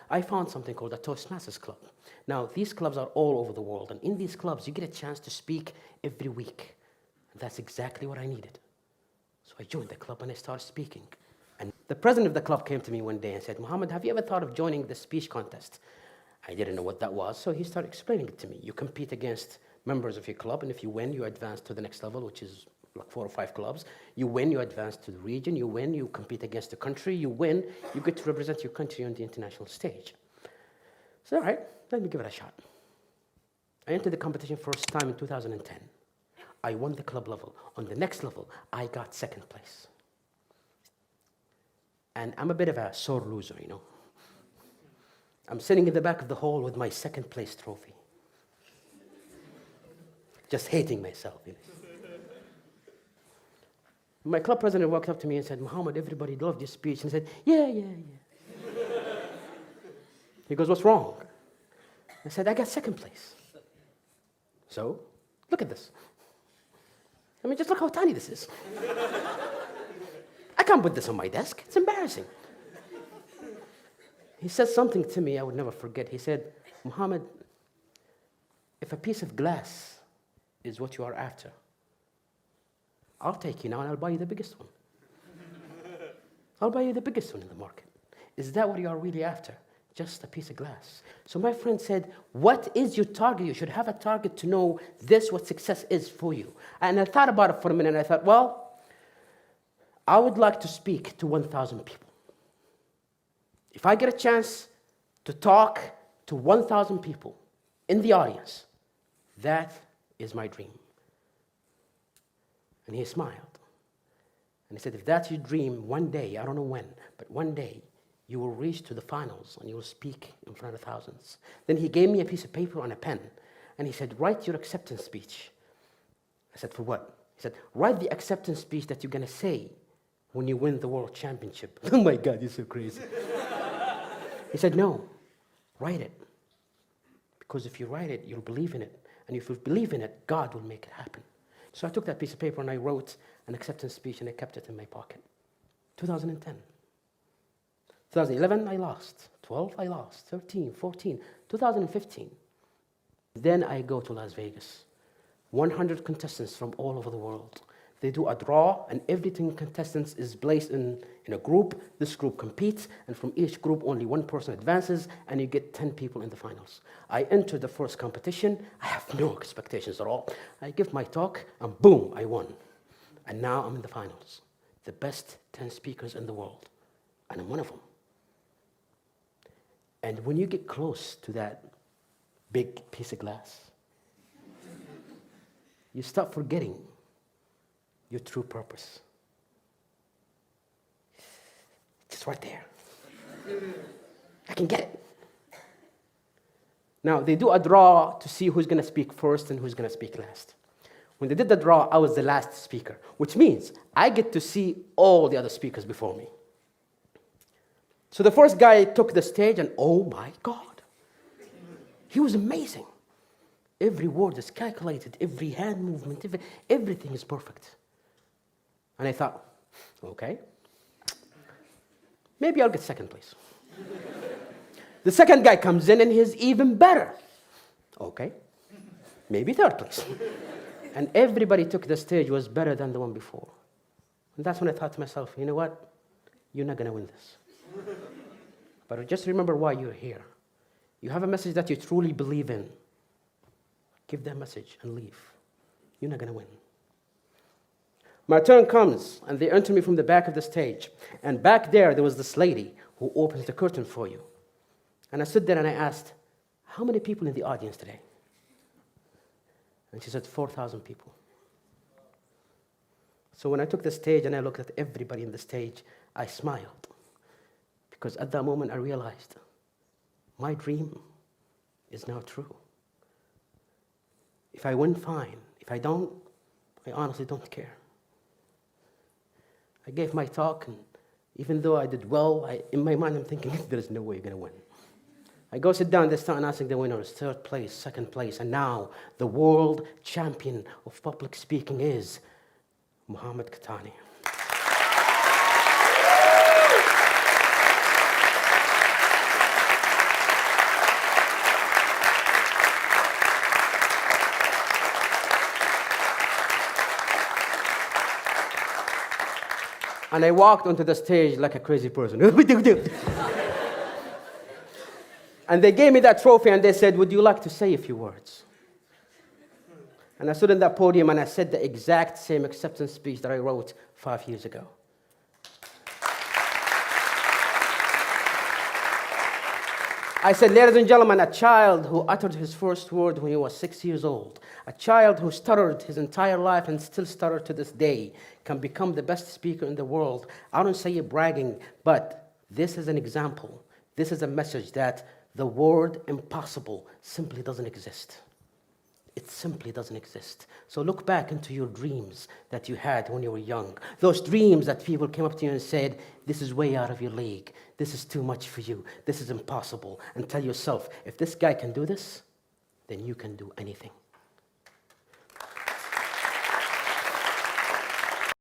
I found something called a Toastmasters Club. Now, these clubs are all over the world, and in these clubs, you get a chance to speak every week. And that's exactly what I needed. So I joined the club and I started speaking. And the president of the club came to me one day and said, Mohammed, have you ever thought of joining the speech contest? I didn't know what that was, so he started explaining it to me. You compete against members of your club, and if you win, you advance to the next level, which is like 4 or 5 clubs. You win, you advance to the region. You win, you compete against the country. You win, you get to represent your country on the international stage. So, all right, let me give it a shot. I entered the competition first time in 2010. I won the club level. On the next level, I got 2nd place. And I'm a bit of a sore loser, you know. I'm sitting in the back of the hall with my 2nd place trophy. Just hating myself, you know. My club president walked up to me and said, Mohammed, everybody loved your speech. And I said, yeah. He goes, what's wrong? I said, I got 2nd place. So, look at this. I mean, just look how tiny this is. I can't put this on my desk. It's embarrassing. He said something to me I would never forget. He said, Mohammed, if a piece of glass is what you are after, I'll take you now and I'll buy you the biggest one. I'll buy you the biggest one in the market. Is that what you are really after? Just a piece of glass. So my friend said, what is your target? You should have a target to know this, what success is for you. And I thought about it for a minute and I thought, well, I would like to speak to 1,000 people. If I get a chance to talk to 1,000 people in the audience, that is my dream. And he smiled. And he said, if that's your dream, one day, I don't know when, but one day, you will reach to the finals and you will speak in front of thousands. Then he gave me a piece of paper and a pen. And he said, write your acceptance speech. I said, for what? He said, write the acceptance speech that you're going to say when you win the world championship. Oh my God, you're so crazy. He said, no, write it. Because if you write it, you'll believe in it. And if you believe in it, God will make it happen. So I took that piece of paper and I wrote an acceptance speech and I kept it in my pocket. 2010. 2011, I lost. 12, I lost. 13, 14, 2015. Then I go to Las Vegas. 100 contestants from all over the world. They do a draw, and every contestant is placed in a group. This group competes, and from each group, only one person advances, and you get 10 people in the finals. I enter the first competition. I have no expectations at all. I give my talk, and boom, I won. And now I'm in the finals. The best 10 speakers in the world, and I'm one of them. And when you get close to that big piece of glass, you start forgetting your true purpose. Just right there. I can get it. Now, they do a draw to see who's going to speak first and who's going to speak last. When they did the draw, I was the last speaker, which means I get to see all the other speakers before me. So the first guy took the stage, and oh my God, he was amazing. Every word is calculated, every hand movement, everything is perfect. And I thought, okay, maybe I'll get 2nd place. The second guy comes in and he's even better. Okay, maybe 3rd place. And everybody took the stage was better than the one before. And that's when I thought to myself, you know what? You're not going to win this. But just remember why you're here. You have a message that you truly believe in. Give that message and leave. You're not going to win. My turn comes, and they enter me from the back of the stage. And back there was this lady who opens the curtain for you. And I stood there and I asked, how many people in the audience today? And she said, 4,000 people. So when I took the stage and I looked at everybody in the stage, I smiled. Because at that moment I realized, my dream is now true. If I win, fine. If I don't, I honestly don't care. I gave my talk, and even though I did well, in my mind I'm thinking, there's no way you're going to win. I go sit down, they start announcing the winners, 3rd place, 2nd place, and now the world champion of public speaking is Mohammed Khatani. And I walked onto the stage like a crazy person. And they gave me that trophy and they said, would you like to say a few words? And I stood on that podium and I said the exact same acceptance speech that I wrote 5 years ago. I said, ladies and gentlemen, a child who uttered his first word when he was 6 years old, a child who stuttered his entire life and still stutters to this day, can become the best speaker in the world. I don't say it bragging, but this is an example. This is a message that the word impossible simply doesn't exist. It simply doesn't exist. So look back into your dreams that you had when you were young. Those dreams that people came up to you and said, this is way out of your league. This is too much for you. This is impossible. And tell yourself, if this guy can do this, then you can do anything.